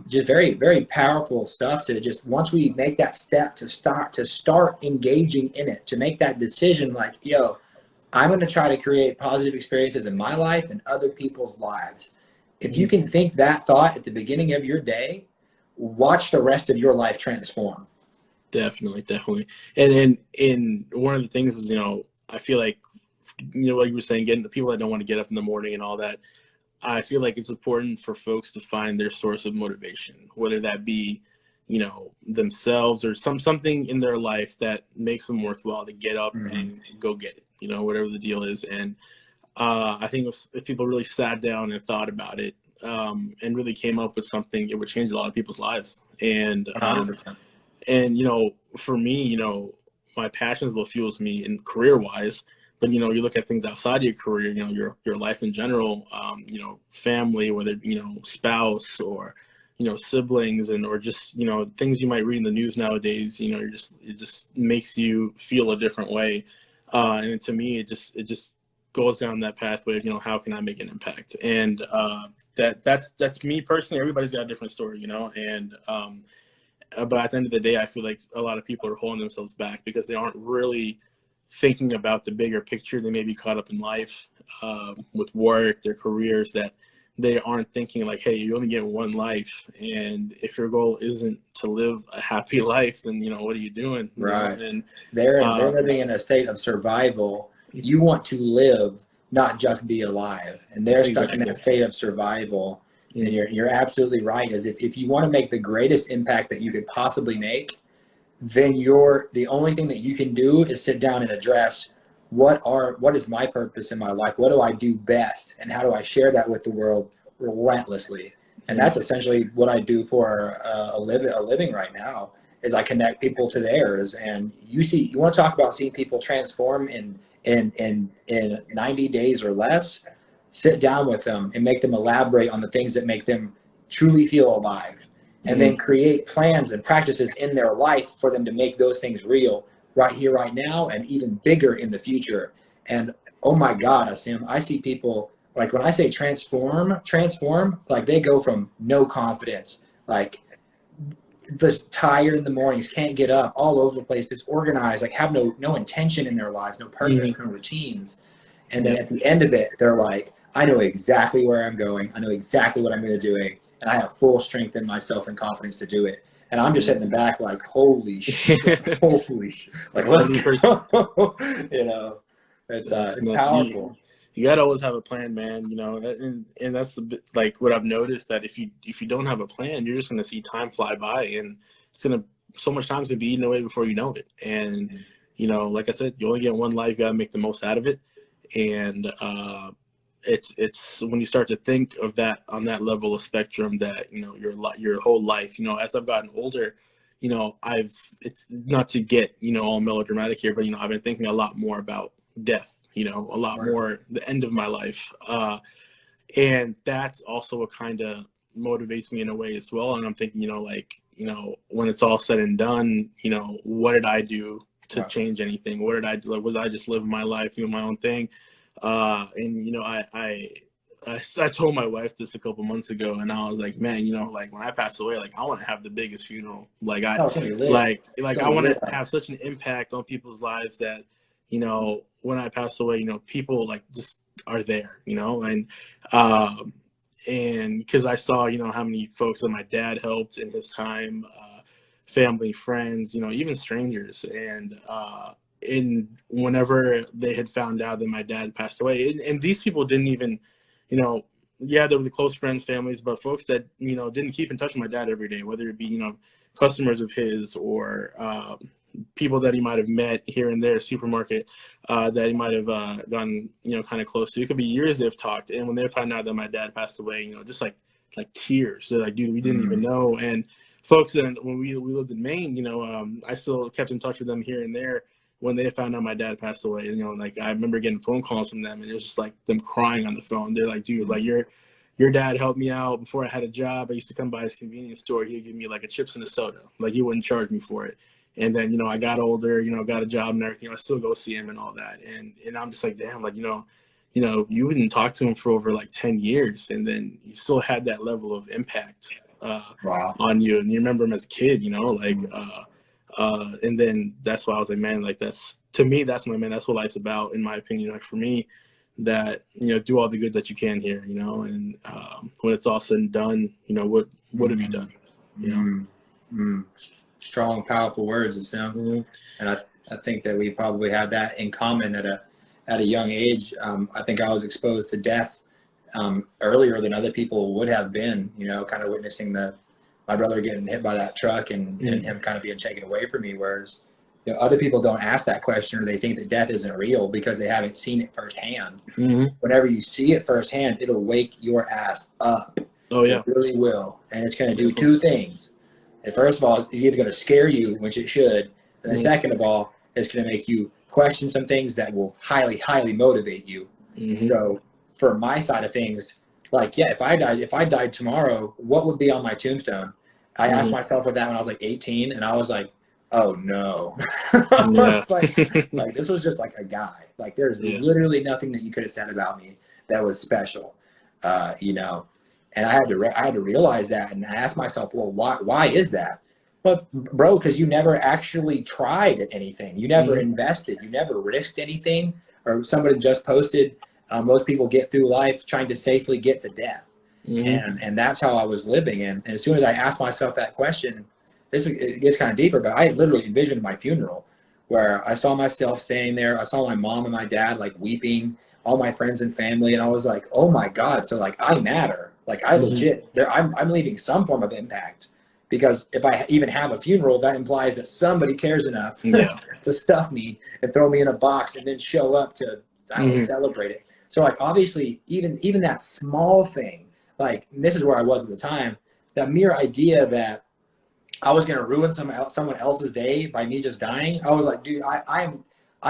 just very, very powerful stuff to just, once we make that step to start engaging in it, to make that decision like, yo, I'm going to try to create positive experiences in my life and other people's lives. If you can think that thought at the beginning of your day, watch the rest of your life transform. Definitely. And one of the things is, I feel like, like you were saying, getting the people that don't want to get up in the morning and all that, I feel like it's important for folks to find their source of motivation, whether that be, themselves or something in their life that makes them worthwhile to get up and go get it, whatever the deal is. And I think if people really sat down and thought about it and really came up with something, it would change a lot of people's lives. And 100%. and for me, my passion is what fuels me in career-wise. But you look at things outside of your career, your life in general, family, whether spouse or siblings, or just things you might read in the news nowadays. It just makes you feel a different way, and to me, it just goes down that pathway of how can I make an impact, and that's me personally. Everybody's got a different story, and but at the end of the day, I feel like a lot of people are holding themselves back because they aren't really thinking about the bigger picture. They may be caught up in life with work, their careers, that they aren't thinking like, hey, you only get one life. And if your goal isn't to live a happy life, then, what are you doing? Right. And they're living in a state of survival. You want to live, not just be alive. And they're stuck in that state of survival. And you're absolutely right. As if you want to make the greatest impact that you could possibly make, then the only thing that you can do is sit down and address what is my purpose in my life? What do I do best? And how do I share that with the world relentlessly? And that's essentially what I do for a living right now, is I connect people to theirs. And you want to talk about seeing people transform in 90 days or less, sit down with them and make them elaborate on the things that make them truly feel alive, and then create plans and practices in their life for them to make those things real right here, right now, and even bigger in the future. And oh my God, Asim, I see people, like when I say transform, like they go from no confidence, like just tired in the mornings, can't get up, all over the place, disorganized, like have no intention in their lives, no purpose, no routines. And then at the end of it, they're like, I know exactly where I'm going. I know exactly what I'm going to do. And I have full strength in myself and confidence to do it. And I'm just sitting in the back like, holy shit, holy shit. Like, let's go. It's powerful. You gotta always have a plan, man. And that's a bit like what I've noticed, that if you don't have a plan, you're just gonna see time fly by, and so much time's gonna be eaten away before you know it. And like I said, you only get one life. You gotta make the most out of it. And it's when you start to think of that on that level of spectrum, that your whole life, as I've gotten older, it's not to get all melodramatic here, but I've been thinking a lot more about death, a lot more the end of my life, and that's also what kind of motivates me in a way as well. And I'm thinking, when it's all said and done, what did I do to change anything? What did I do? Like, was I just living my life, doing my own thing? And I told my wife this a couple months ago, and I was like, man, like when I pass away, like I want to have the biggest funeral. Like I want to have such an impact on people's lives that when I passed away, people like just are there, um, and because I saw, how many folks that my dad helped in his time, family, friends, even strangers, and whenever they had found out that my dad passed away, and these people didn't even, you know, yeah, they were the close friends, families, but folks that didn't keep in touch with my dad every day, whether it be customers of his or people that he might have met here and there, supermarket that he might have gotten kind of close to. It could be years they've talked, and when they found out that my dad passed away, just like tears. They're like, dude, we didn't even know. And folks that when we lived in Maine, I still kept in touch with them here and there when they found out my dad passed away. Like I remember getting phone calls from them, and it was just like them crying on the phone. They're like, dude, like your dad helped me out before I had a job. I used to come by his convenience store. He'd give me like a chips and a soda. Like he wouldn't charge me for it. And then, I got older, got a job and everything. I still go see him and all that. And I'm just like, damn, like, you wouldn't talk to him for over like 10 years. And then you still had that level of impact Wow. on you. And you remember him as a kid, and then that's why I was like, man, like to me, that's what life's about, in my opinion. Like for me, that, do all the good that you can here, and when it's all said and done, what have you done? Strong, powerful words, it sounds. And I think that we probably have that in common at a young age. I think I was exposed to death earlier than other people would have been, kind of witnessing my brother getting hit by that truck and him kind of being taken away from me. Whereas, other people don't ask that question, or they think that death isn't real because they haven't seen it firsthand. Whenever you see it firsthand, it'll wake your ass up. Oh yeah. It really will. And it's going to do two things. And first of all, it's either going to scare you, which it should. And then second of all, it's going to make you question some things that will highly, highly motivate you. So for my side of things, like, yeah, if I died tomorrow, what would be on my tombstone? I asked myself with that when I was like 18, and I was like, oh no. It's like this was just like a guy. Like there's literally nothing that you could have said about me that was special, And I had to realize that, and I asked myself, well, why is that? Well, bro, because you never actually tried at anything. You never invested. You never risked anything. Or somebody just posted, most people get through life trying to safely get to death. And that's how I was living. And as soon as I asked myself that question, it gets kind of deeper, but I literally envisioned my funeral where I saw myself standing there. I saw my mom and my dad like weeping, all my friends and family. And I was like, oh my God. So like I matter. Like I legit, I'm leaving some form of impact, because if I even have a funeral, that implies that somebody cares enough to stuff me and throw me in a box and then show up to celebrate it. So like obviously even that small thing, like, and this is where I was at the time, that mere idea that I was going to ruin someone else's day by me just dying. I was like, dude, I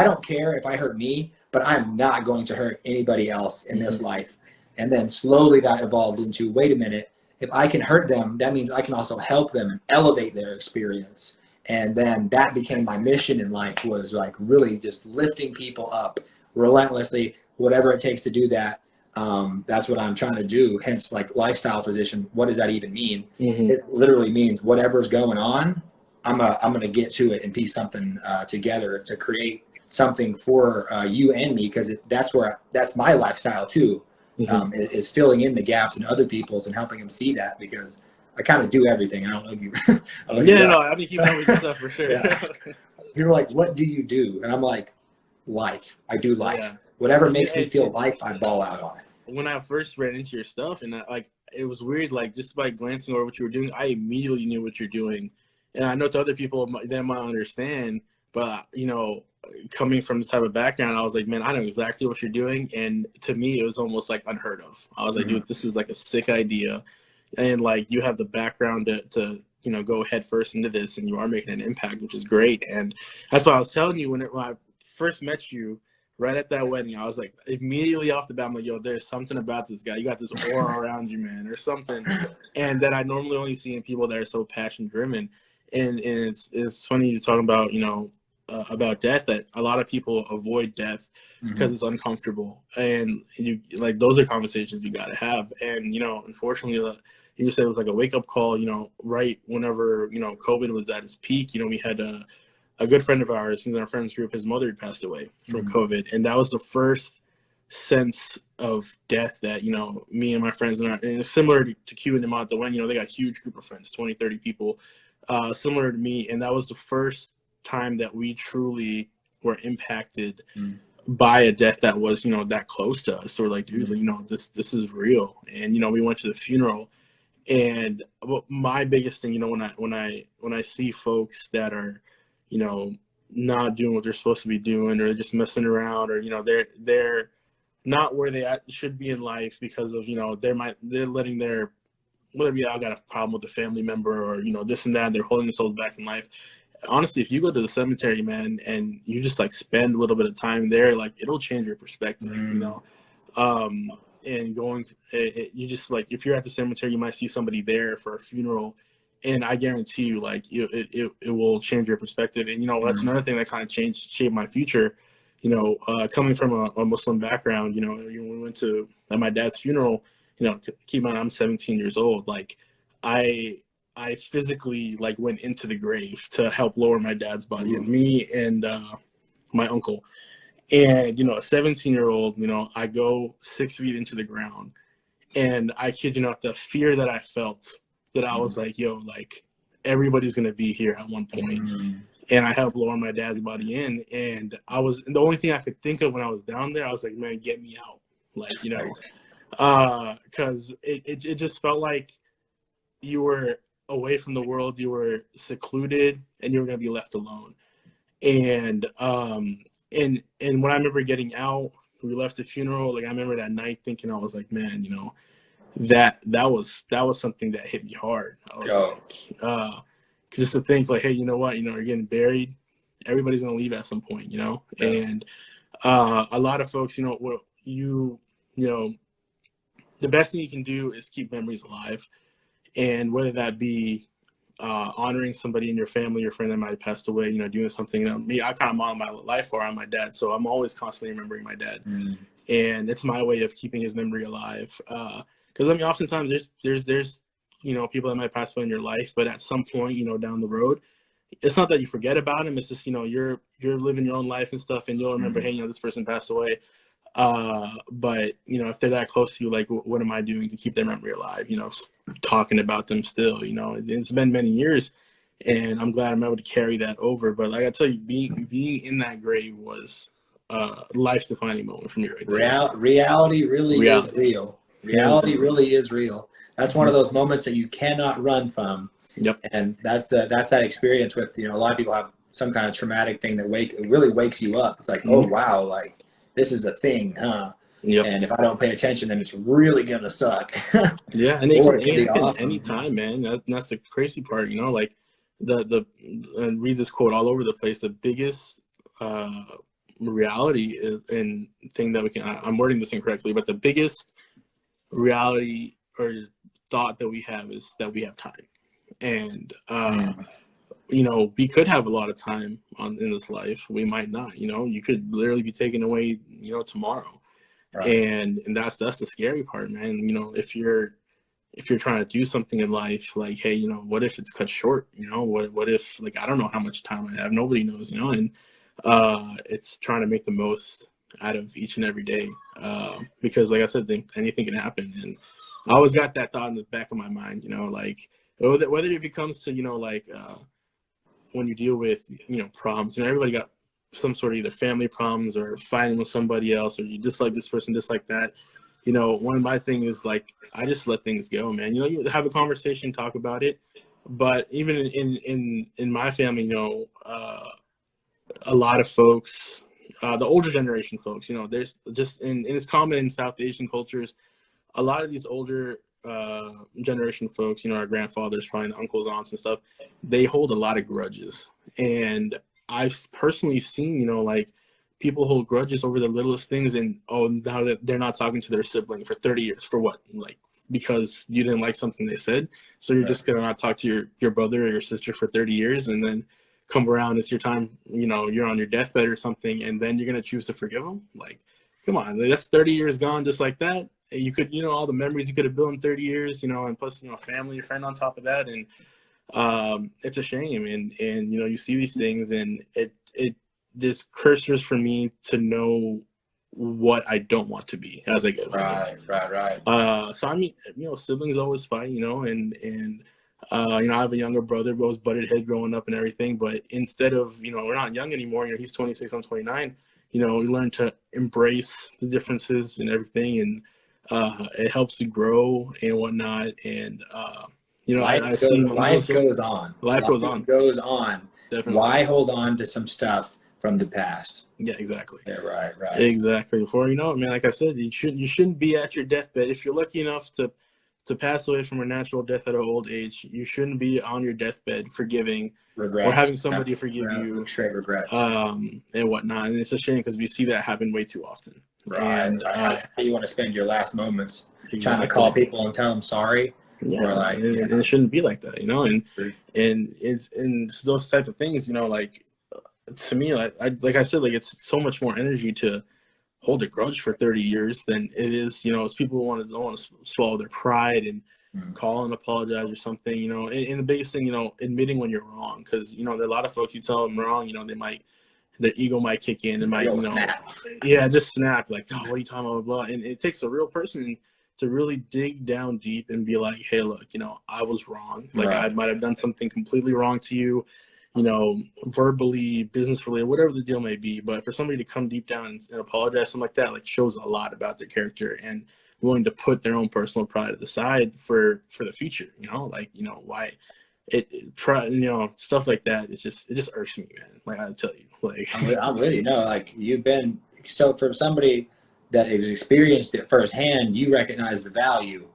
don't care if I hurt me, but I'm not going to hurt anybody else in this life. And then slowly that evolved into, wait a minute, if I can hurt them, that means I can also help them and elevate their experience. And then that became my mission in life, was like really just lifting people up relentlessly, whatever it takes to do that. That's what I'm trying to do. Hence, like, lifestyle physician. What does that even mean? It literally means whatever's going on, I'm going to get to it and piece something together to create something for you and me, because that's my lifestyle too. Is filling in the gaps in other people's and helping them see that, because I kind of do everything. I don't know if you. I mean, keep up with stuff for sure. You're like, what do you do? And I'm like, life. I do life. Whatever makes me feel life, I ball out on it. When I first ran into your stuff, and it was weird, like just by glancing over what you were doing, I immediately knew what you're doing. And I know to other people they might understand, but coming from this type of background, I was like, man, I know exactly what you're doing. And to me, it was almost like unheard of. I was like, dude, this is like a sick idea. And like, you have the background to go head first into this, and you are making an impact, which is great. And that's why I was telling you when I first met you, right at that wedding, I was like, immediately off the bat, I'm like, yo, there's something about this guy. You got this aura around you, man, or something. And that I normally only see in people that are so passion driven. And it's funny you talking about death, that a lot of people avoid death because it's uncomfortable. And you like, those are conversations you got to have. And, unfortunately, you said it was like a wake up call, right whenever, COVID was at its peak. We had a good friend of ours in our friends group, his mother had passed away from COVID, and that was the first sense of death that, you know, me and my friends and it's similar to Q and them out the when, you know, they got a huge group of friends, 20, 30 people, similar to me, and that was the first time that we truly were impacted by a death that was, you know, that close to us. So we're like, dude, you know, this is real. And, you know, we went to the funeral, and my biggest thing, you know, when I see folks that are, you know, not doing what they're supposed to be doing, or they're just messing around, or, you know, they're not where they should be in life because of, you know, they're letting their, whether be I got a problem with a family member, or, you know, this and that, they're holding themselves back in life. Honestly, if you go to the cemetery, man, and you just like spend a little bit of time there, like it'll change your perspective, you know. And going, you just like, if you're at the cemetery, you might see somebody there for a funeral, and I guarantee you, like, it will change your perspective. And, you know, that's another thing that kind of shaped my future. You know, coming from a Muslim background, you know, when we went to at my dad's funeral, you know, keep in mind, I'm 17 years old. Like, I physically like went into the grave to help lower my dad's body, and me and my uncle. And, you know, a 17-year-old, you know, I go 6 feet into the ground, and I kid you not, the fear that I felt, that I was like, yo, like everybody's going to be here at one point. And I helped lower my dad's body in. And the only thing I could think of when I was down there, I was like, man, get me out. Like, you know, cause it just felt like you were away from the world, you were secluded, and you were going to be left alone. And when I remember getting out, we left the funeral. Like, I remember that night thinking, I was like, man, you know, that was something that hit me hard. I was like, just to think like, hey, you know what, you know, you're getting buried. Everybody's going to leave at some point, you know? And a lot of folks, you know, what you know, the best thing you can do is keep memories alive. And whether that be honoring somebody in your family or friend that might have passed away, you know, doing something. You know, me, I kind of model my life around my dad, so I'm always constantly remembering my dad, and it's my way of keeping his memory alive. Because I mean, oftentimes there's you know, people that might pass away in your life, but at some point, you know, down the road, it's not that you forget about him. It's just, you know, you're living your own life and stuff, and you'll remember, hey, you know, this person passed away. But, you know, if they're that close to you, like, what am I doing to keep their memory alive? You know, talking about them still, you know, it's been many years, and I'm glad I'm able to carry that over. But like I tell you, being in that grave was life defining moment for me right there. Reality really is real. Reality really is real. That's one of those moments that you cannot run from. Yep. And that's that experience with, you know, a lot of people have some kind of traumatic thing that really wakes you up. It's like, oh wow, like this is a thing, huh? Yep. And if I don't pay attention, then it's really gonna suck. Yeah, and it can happen awesome. anytime, man. That's the crazy part, you know. Like and read this quote all over the place. The biggest reality is, and thing that we can, I'm wording this incorrectly, but the biggest reality or thought that we have is that we have time. And you know, we could have a lot of time in this life. We might not, you know. You could literally be taken away, you know, tomorrow. Right. And that's the scary part, man. You know, if you're trying to do something in life, like, hey, you know, what if it's cut short? You know, what if, like, I don't know how much time I have. Nobody knows, you know. And it's trying to make the most out of each and every day, because, like I said, anything can happen. And I always got that thought in the back of my mind, you know, like, whether it comes to, you know, like, when you deal with, you know, problems, you know, everybody got some sort of either family problems or fighting with somebody else, or you dislike this person, dislike that. You know, one of my things is, like, I just let things go, man. You know, you have a conversation, talk about it. But even in my family, you know, a lot of folks, the older generation folks, you know, there's just, and it's common in South Asian cultures, a lot of these older generation folks, you know, our grandfathers, probably uncles, aunts and stuff, they hold a lot of grudges. And I've personally seen, you know, like, people hold grudges over the littlest things, and now that they're not talking to their sibling for 30 years for what? Like, because you didn't like something they said, so you're just gonna not talk to your brother or your sister for 30 years, and then come around, it's your time, you know, you're on your deathbed or something, and then you're gonna choose to forgive them? Like, come on, that's 30 years gone just like that. You could, you know, all the memories you could have built in 30 years, you know, and plus, you know, family, your friend on top of that. And it's a shame. And you know, you see these things, and it just cursors for me to know what I don't want to be as I get older. Right. So I mean, you know, siblings always fight, you know, and you know, I have a younger brother, but was butted head growing up and everything. But instead of, you know, we're not young anymore. You know, he's 26, I'm 29. You know, we learn to embrace the differences and everything, and it helps you grow and whatnot. And you know, I see Life goes on. life goes on, definitely. Why hold on to some stuff from the past? Yeah, exactly. Yeah, right. Exactly. Before you know it, man, like I said, you shouldn't be at your deathbed. If you're lucky enough to pass away from a natural death at an old age, you shouldn't be on your deathbed forgiving or Regrets. having somebody forgive you, Straight regrets. and whatnot. And it's a shame because we see that happen way too often. And How do you want to spend your last moments exactly. trying to call people and tell them sorry? Yeah, like, and it shouldn't be like that, you know. And it's those types of things, you know. Like to me, like I said, like it's so much more energy to hold a grudge for 30 years than it is, you know, as people don't want to swallow their pride and call and apologize or something, you know. And the biggest thing, you know, admitting when you're wrong, because you know there are a lot of folks, you tell them wrong, you know, their ego might kick in, and might, you know, snap. Yeah, just snap, like, oh, what are you talking about, blah, blah. And it takes a real person to really dig down deep and be like, hey, look, you know, I was wrong, like I might have done something completely wrong to you, you know, verbally, business related, whatever the deal may be. But for somebody to come deep down and apologize, something like that, like shows a lot about their character and willing to put their own personal pride to the side for the future, you know, like, you know, why pride, you know, stuff like that. It just irks me, man. Like I tell you, like I'm with you. No, like you've been, so from somebody that has experienced it firsthand, you recognize the value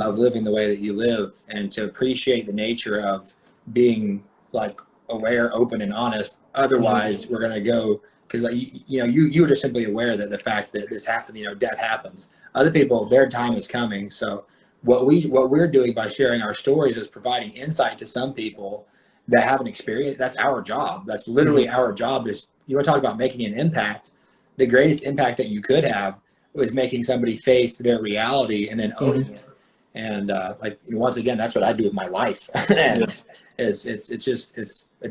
of living the way that you live, and to appreciate the nature of being like aware, open, and honest. Otherwise, we're gonna go, because like, you know, you were just simply aware that the fact that this happens, you know, death happens. Other people, their time is coming. So what we're doing by sharing our stories is providing insight to some people that haven't experienced. That's our job. That's literally our job. Is, you want to talk about making an impact? The greatest impact that you could have was making somebody face their reality and then owning it. And like, once again, that's what I do with my life. And it's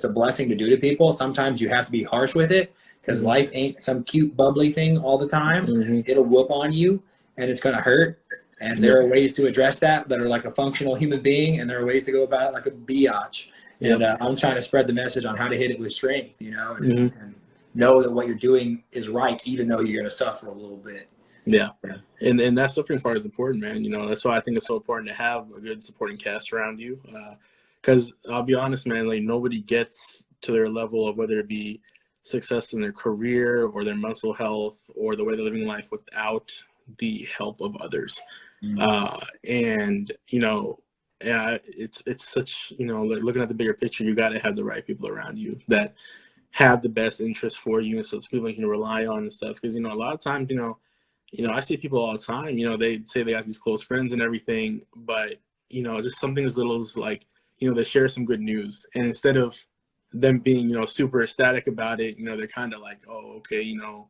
a blessing to do to people. Sometimes you have to be harsh with it, because life ain't some cute bubbly thing all the time. It'll whoop on you, and it's going to hurt. And there are ways to address that are like a functional human being, and there are ways to go about it like a biatch. And I'm trying to spread the message on how to hit it with strength, you know, and know that what you're doing is right, even though you're going to suffer a little bit. Yeah. And that suffering part is important, man. You know, that's why I think it's so important to have a good supporting cast around you. Because I'll be honest, man, like nobody gets to their level of whether it be success in their career or their mental health or the way they're living life without the help of others. And, you know, yeah, it's such, you know, like looking at the bigger picture, you got to have the right people around you that have the best interest for you, and so it's people you can rely on and stuff. Because, you know, a lot of times, you know, I see people all the time, you know, they say they got these close friends and everything, but, you know, just something as little as like, you know, they share some good news, and instead of them being, you know, super ecstatic about it, you know, they're kind of like, oh, okay, you know,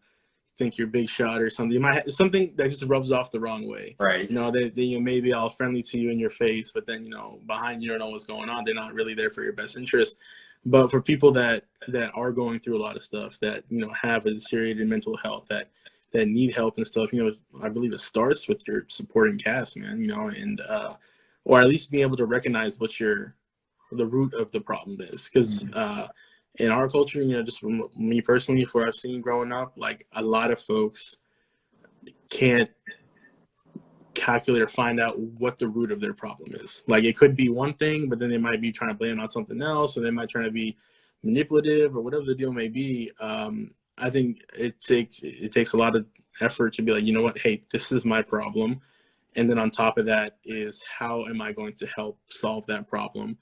think you're big shot or something. You might have something that just rubs off the wrong way. Right. You know, they you know, maybe all friendly to you in your face, but then, you know, behind you don't know what's going on. They're not really there for your best interest. But for people that are going through a lot of stuff, that, you know, have a deteriorated mental health, that need help and stuff, you know, I believe it starts with your supporting cast, man, you know, and or at least being able to recognize what the root of the problem is. Because in our culture, you know, just from me personally, for I've seen growing up, like a lot of folks can't calculate or find out what the root of their problem is. Like it could be one thing, but then they might be trying to blame it on something else, or they might try to be manipulative, or whatever the deal may be. I think it takes a lot of effort to be like, you know what, hey, this is my problem, and then on top of that is how am I going to help solve that problem,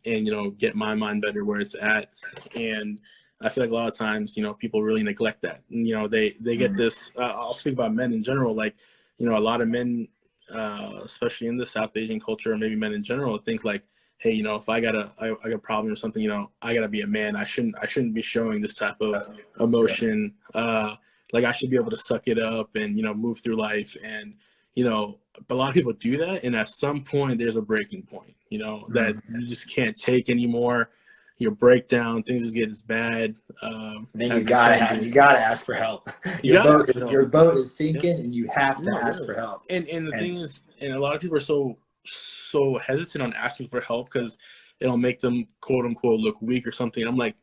and, you know, get my mind better where it's at. And I feel like a lot of times, you know, people really neglect that. And, you know, they get this. I'll speak about men in general. Like, you know, a lot of men, especially in the South Asian culture, or maybe men in general, think like, hey, you know, if I got a problem or something, you know, I gotta be a man. I shouldn't be showing this type of emotion. Like I should be able to suck it up and, you know, move through life. And, you know, a lot of people do that, and at some point there's a breaking point, you know, that you just can't take anymore. You break down, things just get as bad. Then As it can be. you gotta ask for help. You gotta ask for help. Your boat is Yeah. sinking, and you have to No, ask really. for help. And the thing is, and a lot of people are so hesitant on asking for help because it'll make them quote unquote look weak or something. I'm like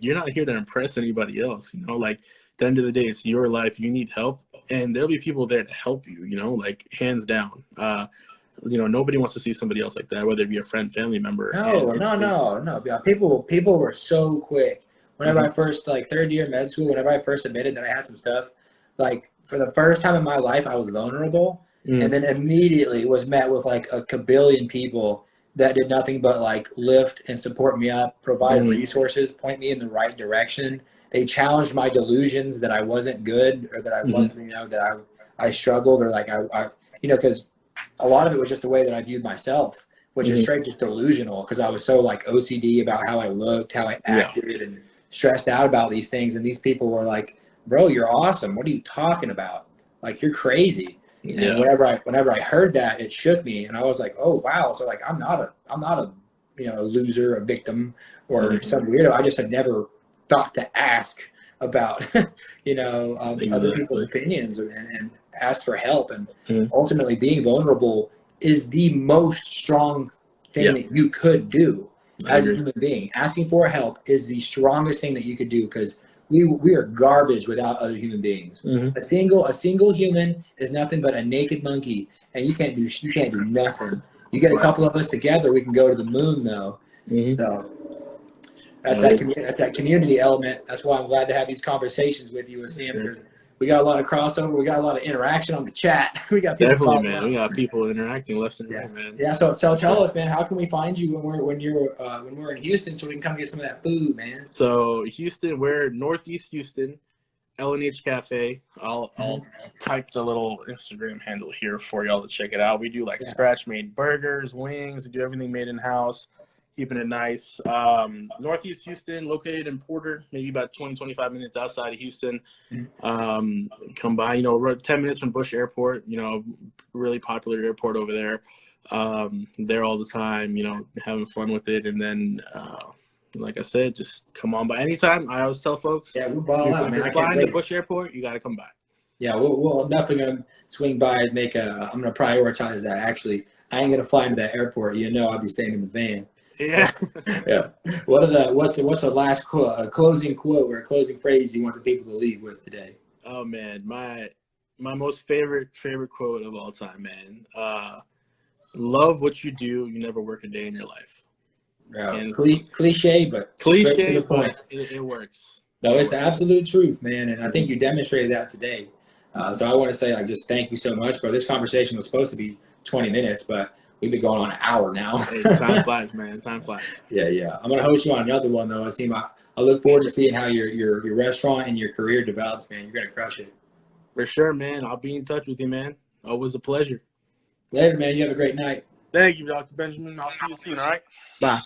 you're not here to impress anybody else, you know. Like at the end of the day, it's your life. You need help, and there'll be people there to help you. You know, like hands down. You know, nobody wants to see somebody else like that, whether it be a friend, family member. No. Yeah, people were so quick. Whenever I first, like, third year med school, whenever I first admitted that I had some stuff, like, for the first time in my life, I was vulnerable, and then immediately was met with like a kabillion people that did nothing but like lift and support me up, provide resources, point me in the right direction. They challenged my delusions that I wasn't good, or that I wasn't, you know, that I struggled, or like I you know, because a lot of it was just the way that I viewed myself, which is straight just delusional, because I was so like OCD about how I looked, how I acted, and stressed out about these things. And these people were like, "Bro, you're awesome. What are you talking about? Like, you're crazy." And whenever I heard that, it shook me, and I was like, "Oh wow!" So like, I'm not a you know, a loser, a victim, or some weirdo. I just had never thought to ask about you know, other people's opinions, and ask for help. And ultimately, being vulnerable is the most strong thing that you could do as a human being. Asking for help is the strongest thing that you could do, because we are garbage without other human beings. A single human is nothing but a naked monkey, and you can't do nothing. You get a couple of us together, we can go to the moon, though. So that's that community element. That's why I'm glad to have these conversations with you, Asim, because we got a lot of crossover. We got a lot of interaction on the chat. We got people definitely, man. We got people interacting left and right, man. Yeah. So tell us, man, how can we find you when we're in Houston, so we can come get some of that food, man? So Houston, we're Northeast Houston, L&H Cafe. I'll type the little Instagram handle here for y'all to check it out. We do like scratch made burgers, wings. We do everything made in house, keeping it nice. Northeast Houston, located in Porter, maybe about 20-25 minutes outside of Houston. Come by, you know, we're 10 minutes from Bush Airport, you know, really popular airport over there. There all the time, you know, having fun with it. And then like I said, just come on by anytime. I always tell folks, we'll ball out, man. If you're flying to Bush Airport, you got to come by. Yeah, we'll definitely gonna swing by and I'm gonna prioritize that. Actually, I ain't gonna fly into that airport. You know, I'll be staying in the van. Yeah. Yeah. What's the last closing quote or closing phrase you want the people to leave with today? Oh man, my most favorite quote of all time, man. Love what you do. You never work a day in your life. And cliche, but straight to the point. It works. No, it's the absolute truth, man. And I think you demonstrated that today. So I want to say, like, just thank you so much, bro. This conversation was supposed to be 20 minutes, but we've been going on an hour now. Hey, time flies, man. Time flies. Yeah. I'm gonna host you on another one, though. I look forward to seeing how your restaurant and your career develops, man. You're gonna crush it. For sure, man. I'll be in touch with you, man. Always a pleasure. Later, man. You have a great night. Thank you, Dr. Benjamin. I'll see you soon, all right? Bye.